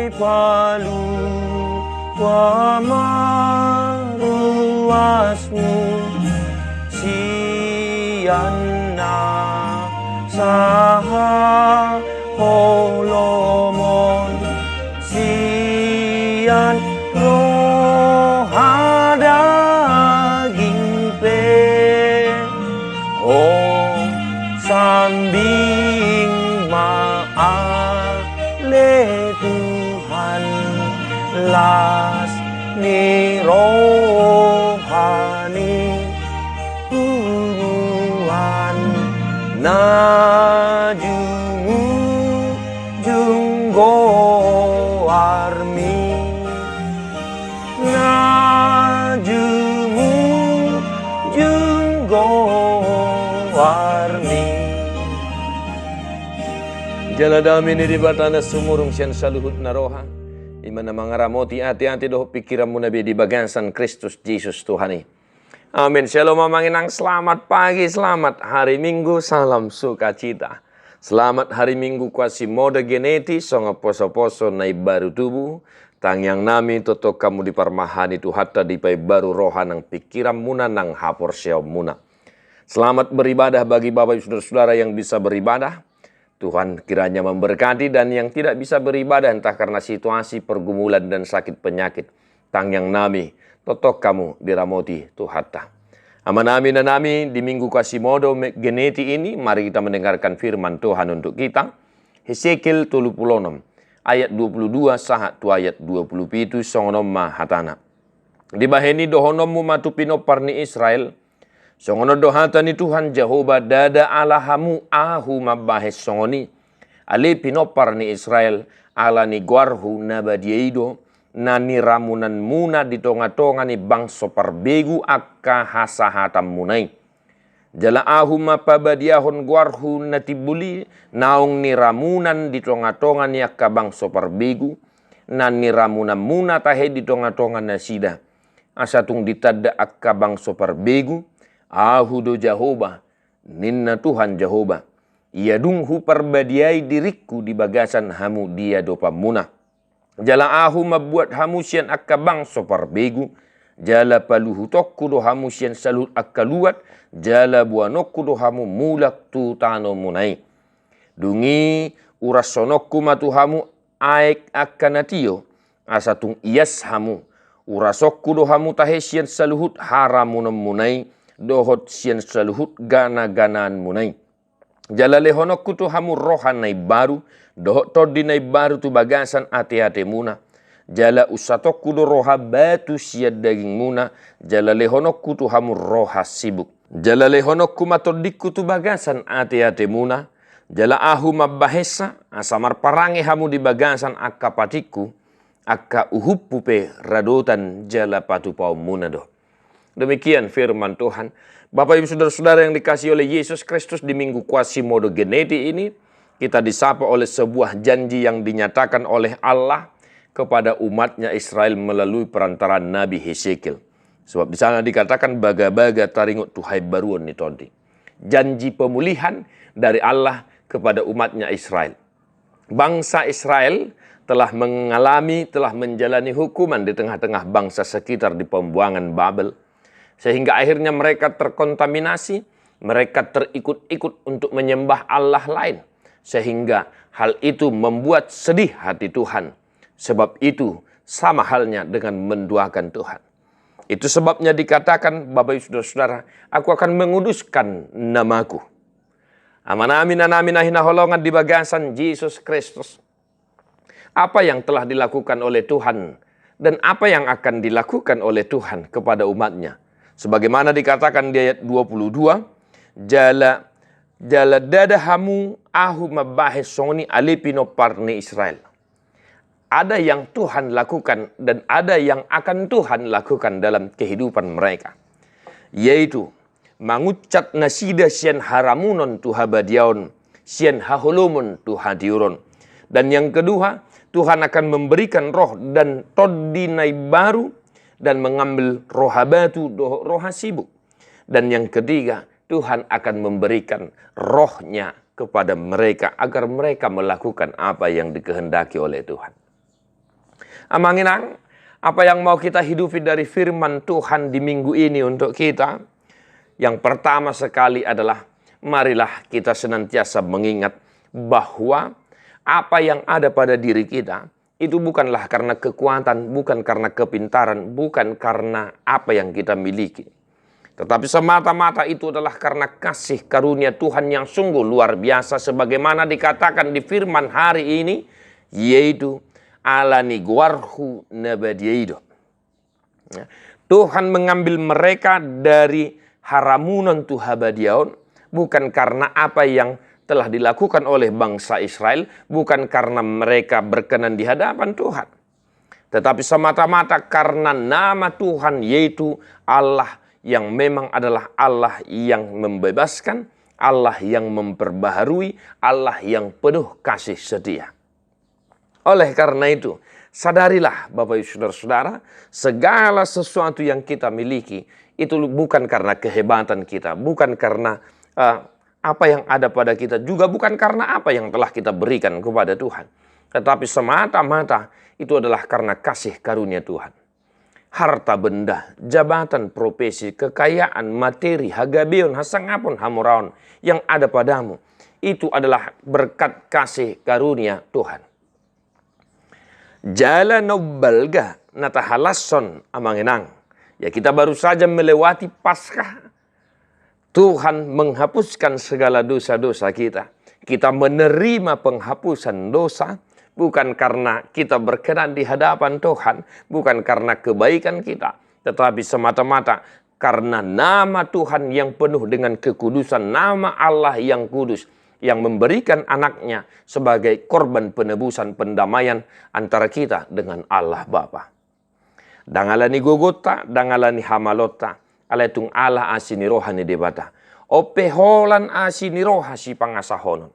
palu wa maruasmu sianna saha holomon sian roha daging pe oh sambing maale Tuhan las ni rohani Tuhan najumu junggo armi najumu junggo armi jala damini di batana sumurung sian saluhut naroha imana mangaramoti ati-ati doh pikiranmu nabi di bagansan Kristus Yesus Tuhani. Amin. Shalom mamanginang, selamat pagi, selamat hari Minggu, salam sukacita. Selamat hari Minggu kuasi mode geneti, songa poso-poso naik baru tubuh. Tang yang nami toto kamu diparmahani Tuhatta dipai baru roha nang pikiran muna nang hapor siau muna. Selamat beribadah bagi Bapak Ibu Saudara-saudara yang bisa beribadah. Tuhan kiranya memberkati dan yang tidak bisa beribadah entah karena situasi, pergumulan dan sakit penyakit. Tang yang nami, totok kamu diramoti Tuhatta. Aman amin dan amin di minggu kasih modo geneti ini, mari kita mendengarkan firman Tuhan untuk kita. Hesekiel 36 ayat 22 sahat tu ayat 27 songonom mahatana. Dibaheni dohonomu matupino parni Israel. Songono dohatani Tuhan Jehovah dada alahamu ahu mabahes songoni. Ale pinopar ni Israel ala ni guarhu nabadieido nani ramunan muna di tonga-tonga ni bangso parbegu akka hasahatam munai. Jala ahu mapabadiahon guarhu natibuli naong ni ramunan di tonga-tonga ni akka bangso parbegu nani ramunan muna tahe di tonga-tonga nasida. Asatung ditada akka bangso parbegu ahu do Jehovah, ninna Tuhan Jehovah. Ia dunghu perbadiai diriku di bagasan hamu dia do pamuna. Jala ahu mabuat hamu sian akka bangso parbegu. Jala paluhu tokku do hamu sian salut akka luat. Jala buanokku do hamu mulak tu tano munai. Dungi urasonokku matu hamu aek akka natio. Asatung ias hamu. Urasokku do hamu tahe sian saluhut haramunam munai. Dohot sian saluhut gana-ganaan munai. Jala lehonokku tu hamu rohan nai baru. Dohot todi nai baru tu bagasan ate-ate muna. Jala usatokku do roha batu siad daging muna. Jala lehonokku tu hamu roha sibuk. Jala lehonokku matodikku tu bagasan ate-ate muna. Jala ahu mabahesa asamar parange hamu di bagasan akka patiku. Akka uhuppupe radotan jala patu pau muna do. Demikian firman Tuhan. Bapak Ibu Saudara-saudara yang dikasihi oleh Yesus Kristus di minggu kuasi mode geneti ini, kita disapa oleh sebuah janji yang dinyatakan oleh Allah kepada umatnya Israel melalui perantaraan Nabi Hesekiel. Sebab di sana dikatakan baga-baga taringut tuhai baruan ni tonti. Janji pemulihan dari Allah kepada umatnya Israel. Bangsa Israel telah menjalani hukuman di tengah-tengah bangsa sekitar di pembuangan Babel. Sehingga akhirnya mereka terkontaminasi, mereka terikut-ikut untuk menyembah Allah lain. Sehingga hal itu membuat sedih hati Tuhan. Sebab itu sama halnya dengan menduakan Tuhan. Itu sebabnya dikatakan, Bapak Ibu Saudara, aku akan menguduskan namaku. Aman amin ahina holongan di bagasan Yesus Kristus. Apa yang telah dilakukan oleh Tuhan dan apa yang akan dilakukan oleh Tuhan kepada umatnya. Sebagaimana dikatakan di ayat 22, jala dadahamu ahu mabahes songni alipino parni Israel. Ada yang Tuhan lakukan dan ada yang akan Tuhan lakukan dalam kehidupan mereka. Yaitu mangucat nasida sian haramunon tuhabadiaon, sian haholomun tuhadiuron. Dan yang kedua, Tuhan akan memberikan roh dan todinai baru dan mengambil roha batu, roha sibuk. Dan yang ketiga, Tuhan akan memberikan rohnya kepada mereka agar mereka melakukan apa yang dikehendaki oleh Tuhan. Amanginang, apa yang mau kita hidupi dari firman Tuhan di minggu ini untuk kita? Yang pertama sekali adalah, marilah kita senantiasa mengingat bahwa apa yang ada pada diri kita, itu bukanlah karena kekuatan, bukan karena kepintaran, bukan karena apa yang kita miliki. Tetapi semata-mata itu adalah karena kasih karunia Tuhan yang sungguh luar biasa. Sebagaimana dikatakan di firman hari ini, yaitu alani guarhu nabadiyaido. Tuhan mengambil mereka dari haramunan tuhabadiaon, bukan karena apa yang telah dilakukan oleh bangsa Israel, bukan karena mereka berkenan di hadapan Tuhan. Tetapi semata-mata karena nama Tuhan, yaitu Allah yang memang adalah Allah yang membebaskan, Allah yang memperbaharui, Allah yang penuh kasih setia. Oleh karena itu, sadarilah Bapak Ibu Saudara-saudara, segala sesuatu yang kita miliki itu bukan karena kehebatan kita, bukan karena apa yang ada pada kita, juga bukan karena apa yang telah kita berikan kepada Tuhan. Tetapi semata-mata itu adalah karena kasih karunia Tuhan. Harta benda, jabatan, profesi, kekayaan, materi, hagabeon, hasangapun, hamuraon yang ada padamu, itu adalah berkat kasih karunia Tuhan. Jala nobalga natahalasson amanginang. Ya, kita baru saja melewati Paskah. Tuhan menghapuskan segala dosa-dosa kita. Kita menerima penghapusan dosa bukan karena kita berkenan di hadapan Tuhan, bukan karena kebaikan kita, tetapi semata-mata karena nama Tuhan yang penuh dengan kekudusan, nama Allah yang kudus, yang memberikan anaknya sebagai korban penebusan pendamaian antara kita dengan Allah Bapa. Dangalani gogota, dangalani hamalota, aletung ala asini rohani debata. Opeholan asini roha si pangasahonon.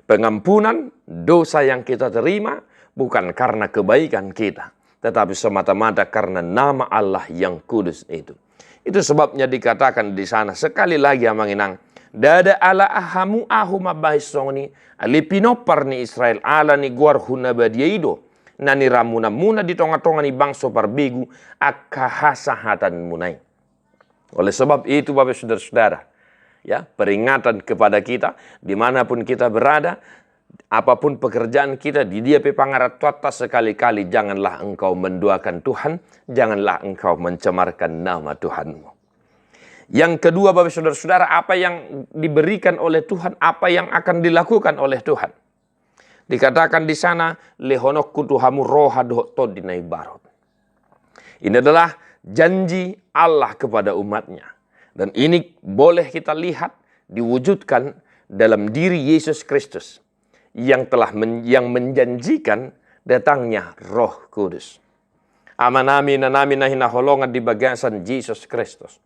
Pengampunan dosa yang kita terima bukan karena kebaikan kita, tetapi semata-mata karena nama Allah yang kudus itu. Itu sebabnya dikatakan di sana sekali lagi amanginang. Dada ala ahamu ahuma bahisoni alipinopar ni Israel ala ni guarhuna badiaido nani ramuna muna di tonga-tonga ni bangso parbegu akahasahatan munai. Oleh sebab itu Bapak Saudara-saudara, ya, peringatan kepada kita dimanapun kita berada, apapun pekerjaan kita di dia pepangarat tuata, sekali-kali janganlah engkau menduakan Tuhan, janganlah engkau mencemarkan nama Tuhanmu. Yang kedua Bapak Saudara-saudara, apa yang diberikan oleh Tuhan, apa yang akan dilakukan oleh Tuhan. Dikatakan di sana, lehonok kutuhamu roha dohto dinai barot. Ini adalah janji Allah kepada umatnya. Dan ini boleh kita lihat diwujudkan dalam diri Yesus Kristus yang menjanjikan datangnya Roh Kudus. Amanami nanami nahinaholongan di bagasan Yesus Kristus.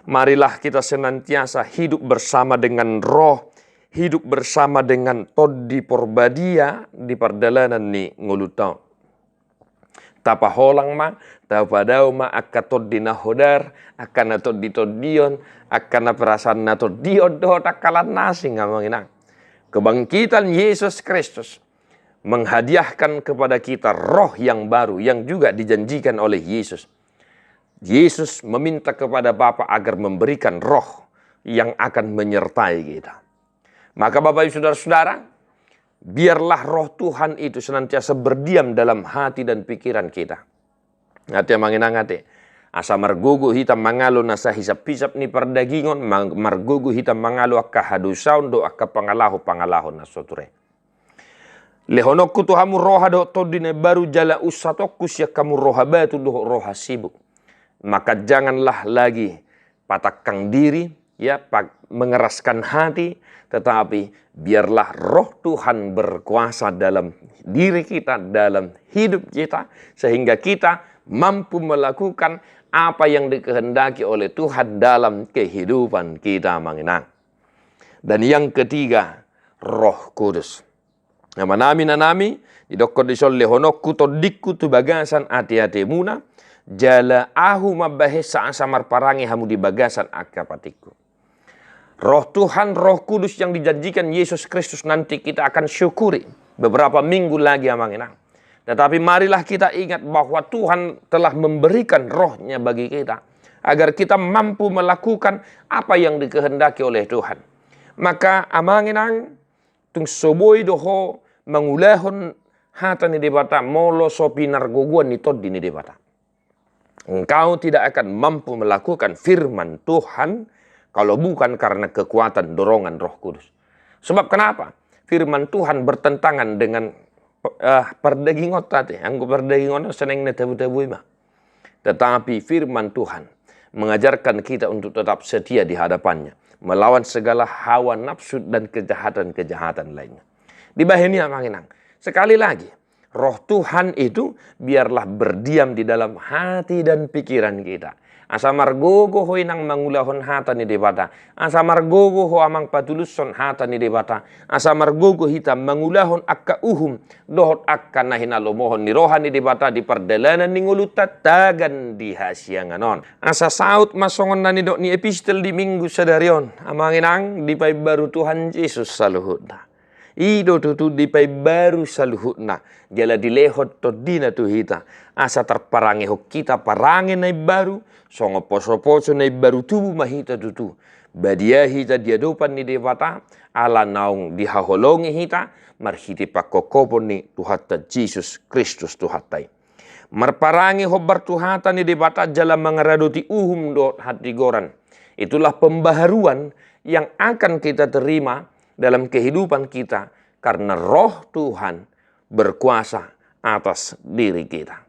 Marilah kita senantiasa hidup bersama dengan Roh, hidup bersama dengan Todi Porbadia di perdalanan ni ngulutau. Tapaholang ma, tapadaw ma akatod dinahodar, akan atod ditodion, akan perasaan natod diodot akalan nasi ngamanginang. Kebangkitan Yesus Kristus menghadiahkan kepada kita roh yang baru yang juga dijanjikan oleh Yesus. Yesus meminta kepada Bapa agar memberikan roh yang akan menyertai kita. Maka Bapak Ibu Saudara-saudara, biarlah roh Tuhan itu senantiasa berdiam dalam hati dan pikiran kita. Hati manginang hati. Asa margugu hitam mangalo nasa hisap-hisap ni perdagingon, margugu hitam mangalo akka hadusaun do akka pangalaho na soture. Lehonokku tuhamu roha do todine baru jala usatokus ya kamu roha batu do roha sibuk. Maka janganlah lagi patakkan diri, ya, mengeraskan hati, tetapi biarlah roh Tuhan berkuasa dalam diri kita, dalam hidup kita, sehingga kita mampu melakukan apa yang dikehendaki oleh Tuhan dalam kehidupan kita manginang. Dan yang ketiga, Roh Kudus. Nama nami didokor disol lehonokku todikku tu bagasan ati-ati muna, jala ahu mabahesa asamar parangi hamu di bagasan akapatiku. Roh Tuhan, Roh Kudus yang dijanjikan Yesus Kristus nanti kita akan syukuri beberapa minggu lagi amanginang. Tetapi marilah kita ingat bahwa Tuhan telah memberikan rohnya bagi kita, agar kita mampu melakukan apa yang dikehendaki oleh Tuhan. Maka amanginang tung soboi doho mangulahon hata ni debata molo sopi nargoguan ni tod ni debata. Engkau tidak akan mampu melakukan firman Tuhan kalau bukan karena kekuatan dorongan Roh Kudus. Sebab kenapa? Firman Tuhan bertentangan dengan perdagingot tadi. Anggo perdagingot seneng na tabu-tabu ima. Tetapi firman Tuhan mengajarkan kita untuk tetap setia di hadapannya, melawan segala hawa nafsu dan kejahatan-kejahatan lainnya. Di bahini amanginang. Sekali lagi, Roh Tuhan itu biarlah berdiam di dalam hati dan pikiran kita. Asa margogo ho inang mangulahon hata ni debata. Asa margogo ho amang patuluson hata ni debata. Asa margogo hitam mangulahon akka uhum dohot akka nahinalomohon ni rohan ni debata di perdalanan ni ngulutat tagan di hasyanganon. Asa saut masongon na ni dok ni epistel di minggu sadarion. Amang inang di pay baru Tuhan Yesus saluhutna. Ido tutu di pay baru saluhutna. Jala dilehot to dina tu hita. Asa terparangi ho kita parangi na baru. Songo poso-poso na baru tubuh mahita tutu. Badia hita diadupan ni dewata. Ala naung dihaholongi hita. Marhiti pakokopon ni Tuhata Jesus Kristus Tuhatai. Marparangi hobar Tuhata ni dewata jala mangaraduti uhum dot hati goran. Itulah pembaharuan yang akan kita terima dalam kehidupan kita. Karena roh Tuhan berkuasa atas diri kita.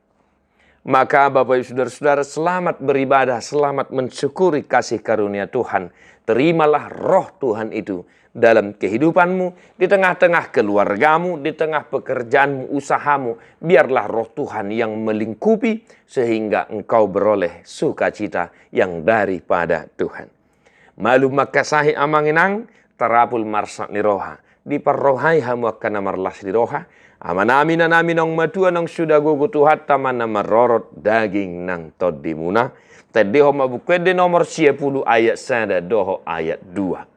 Maka Bapak Ibu Saudara-saudara, selamat beribadah, selamat mensyukuri kasih karunia Tuhan. Terimalah roh Tuhan itu dalam kehidupanmu, di tengah-tengah keluargamu, di tengah pekerjaanmu, usahamu. Biarlah roh Tuhan yang melingkupi sehingga engkau beroleh sukacita yang daripada Tuhan. Malu makasahi amanginang, tarapul marsak ni roha. Di parrohai hamu akan namarlas di roha. Amanami na namin ang matua ng suda gugutuhat taman na marorot daging ng todimuna. Tadi ho mabukwede nomor 10 ayat 1 doho ayat 2.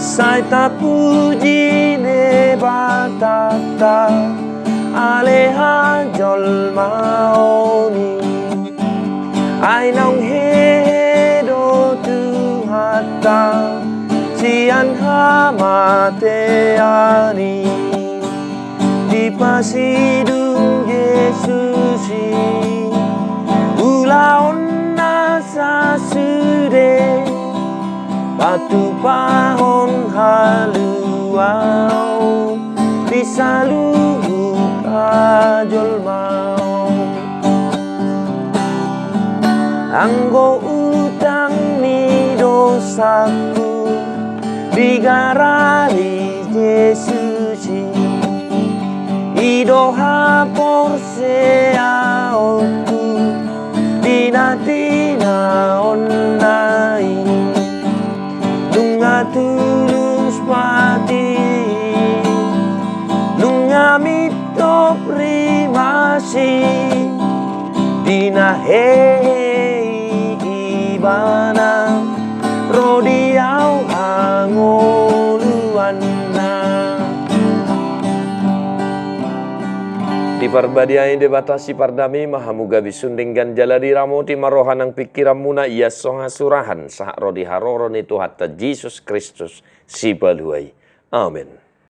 Sai tapuji ne batata aleha jolmaoni. Ai nong he do tu hata sian hamate ani di pasidung Yesusi ulaon nasa sude batu pahon haluau bisa luhu kajolmau. Anggo utang ni dosaku digarari Yesusi idoha porsea oku dinatina onai dunga tulus pati dunga mito primasi dina ibana rodiau angoluana. Di parbadiai debatasi pardami mahamuga bisunding ganjala di ramoti marohan ang pikiran muna iya songa surahan sahak rodi haroron itu hatta Jesus Kristus si baluai. Amin.